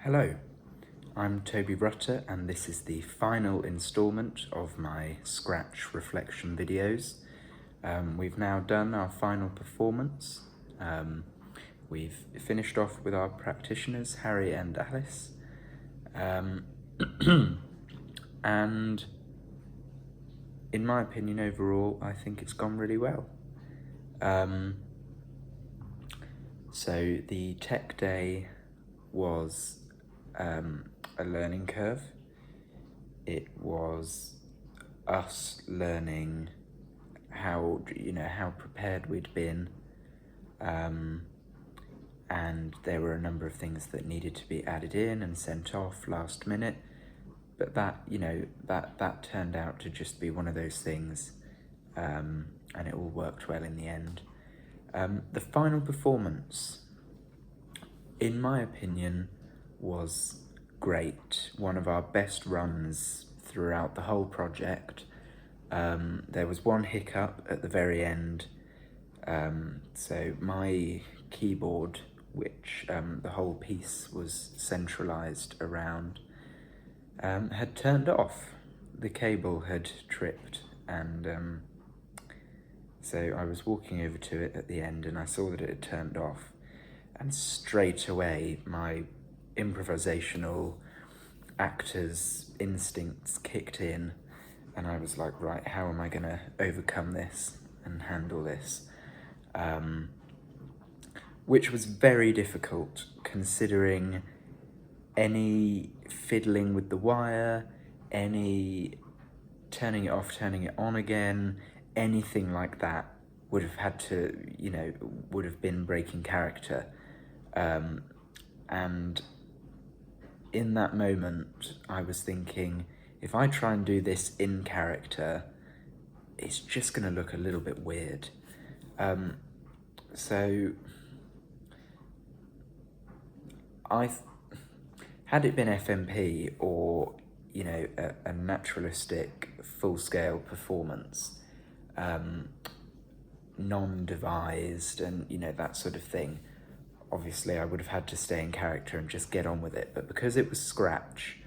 Hello, I'm Toby Rutter and this is the final instalment of my Scratch reflection videos. We've now done our final performance. We've finished off with our practitioners, Harry and Alice. And in my opinion overall, I think it's gone really well. So the tech day was a learning curve. It was us learning how prepared we'd been, and there were a number of things that needed to be added in and sent off last minute, but that turned out to just be one of those things, and it all worked well in the end. The final performance, in my opinion, was great. One of our best runs throughout the whole project. There was one hiccup at the very end. So my keyboard, which the whole piece was centralized around, had turned off. The cable had tripped, and so I was walking over to it at the end and I saw that it had turned off, and straight away my improvisational actor's instincts kicked in, and I was like, right, how am I going to overcome this and handle this? Which was very difficult, considering any fiddling with the wire, any turning it off, turning it on again, anything like that would have had to, would have been breaking character. And in that moment, I was thinking, if I try and do this in character, it's just going to look a little bit weird. So had it been FMP or, a naturalistic full-scale performance, non-devised and, that sort of thing, obviously I would have had to stay in character and just get on with it. But because it was Scratch,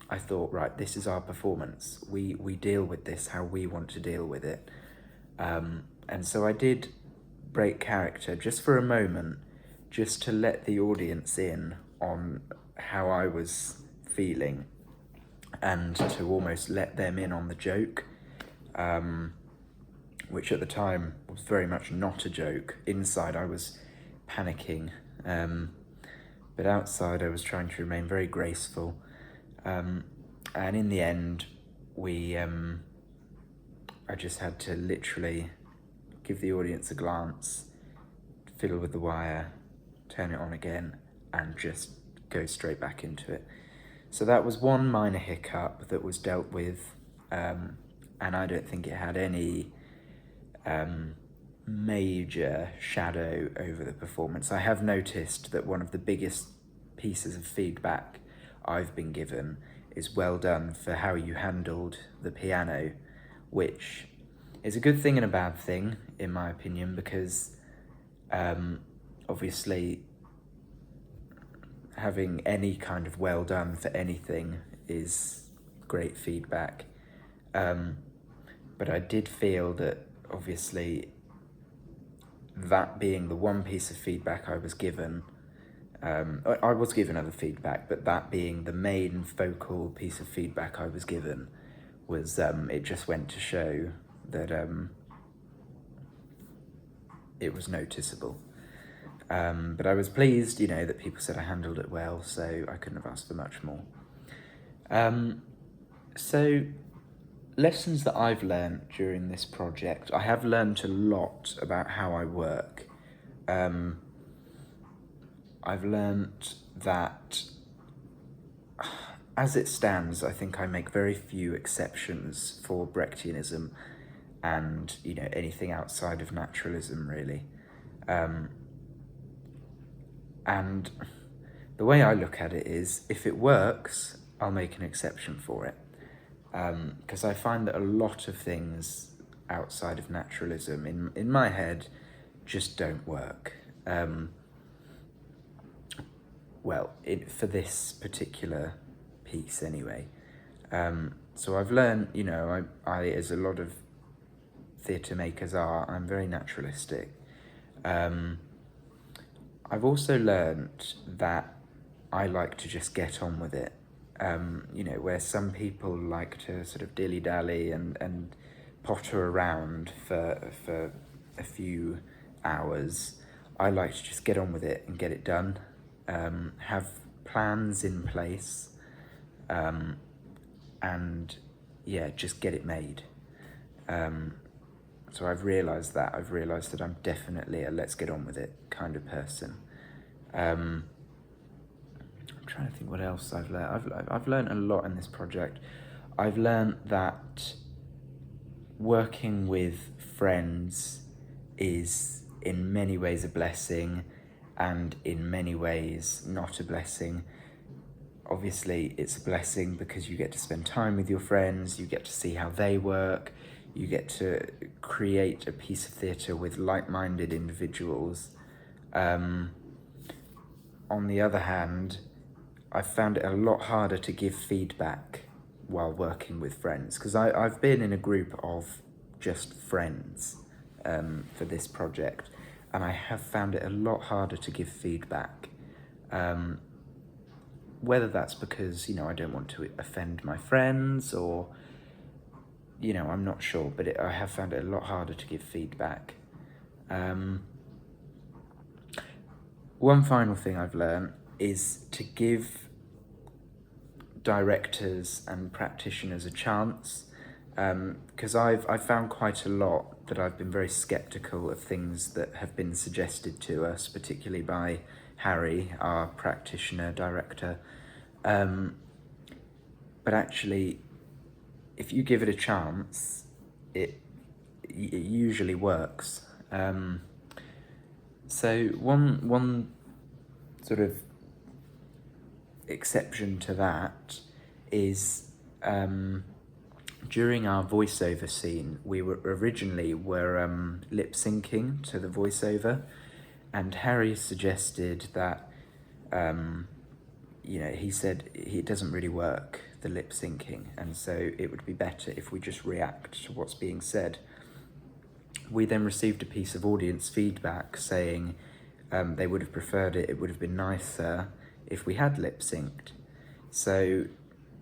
I thought, right, this is our performance. We deal with this how we want to deal with it. And so I did break character just for a moment, just to let the audience in on how I was feeling and to almost let them in on the joke, which at the time was very much not a joke. Inside I was panicking, but outside I was trying to remain very graceful. And in the end, I just had to literally give the audience a glance, fiddle with the wire, turn it on again, and just go straight back into it. So that was one minor hiccup that was dealt with, and I don't think it had any major shadow over the performance. I have noticed that one of the biggest pieces of feedback I've been given is well done for how you handled the piano, which is a good thing and a bad thing, in my opinion, because obviously having any kind of well done for anything is great feedback. But I did feel that obviously that being the one piece of feedback I was given, I was given other feedback, but that being the main focal piece of feedback I was given was, it just went to show that it was noticeable. But I was pleased, that people said I handled it well, so I couldn't have asked for much more. So, lessons that I've learned during this project. I have learned a lot about how I work. I've learned that, as it stands, I think I make very few exceptions for Brechtianism and, anything outside of naturalism, really. And the way I look at it is, if it works, I'll make an exception for it. Because I find that a lot of things outside of naturalism, in my head, just don't work. well, for this particular piece anyway. So I've learned, you know, I as a lot of theatre makers are, I'm very naturalistic. I've also learned that I like to just get on with it. You know, where some people like to sort of dilly-dally and potter around for a few hours, I like to just get on with it and get it done. Have plans in place, and yeah, just get it made. So I've realised that. I'm definitely a let's get on with it kind of person. I'm trying to think what else I've learned. I've learned a lot in this project. I've learned that working with friends is in many ways a blessing and in many ways not a blessing. Obviously, it's a blessing because you get to spend time with your friends, you get to see how they work, you get to create a piece of theatre with like-minded individuals. On the other hand, I've found it a lot harder to give feedback while working with friends, because I've been in a group of just friends for this project, and I have found it a lot harder to give feedback. Whether that's because, you know, I don't want to offend my friends or, you know, I'm not sure, but I have found it a lot harder to give feedback. One final thing I've learned is to give directors and practitioners a chance, because I've found quite a lot that I've been very sceptical of things that have been suggested to us, particularly by Harry, our practitioner director. But actually, if you give it a chance, it usually works. So one sort of exception to that is during our voiceover scene, we were originally lip syncing to the voiceover, and Harry suggested that you know, he said it doesn't really work, the lip syncing, and so it would be better if we just react to what's being said. We then received a piece of audience feedback saying they would have preferred it would have been nicer if we had lip synced. So,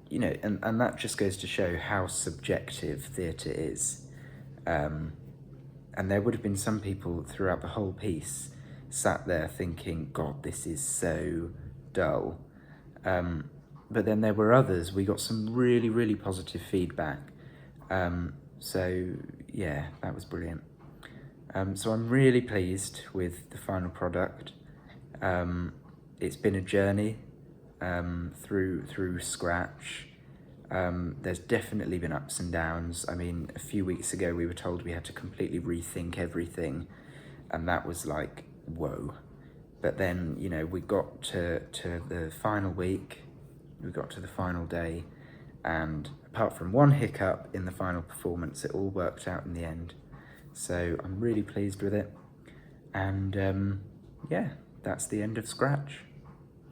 you know, and that just goes to show how subjective theatre is. And there would have been some people throughout the whole piece sat there thinking, God, this is so dull. But then there were others, we got some really, really positive feedback. So yeah, that was brilliant. So I'm really pleased with the final product. It's been a journey through Scratch. There's definitely been ups and downs. I mean, a few weeks ago we were told we had to completely rethink everything, and that was like, whoa. But then, you know, we got to the final week, we got to the final day, and apart from one hiccup in the final performance, it all worked out in the end. So I'm really pleased with it. And yeah, that's the end of Scratch.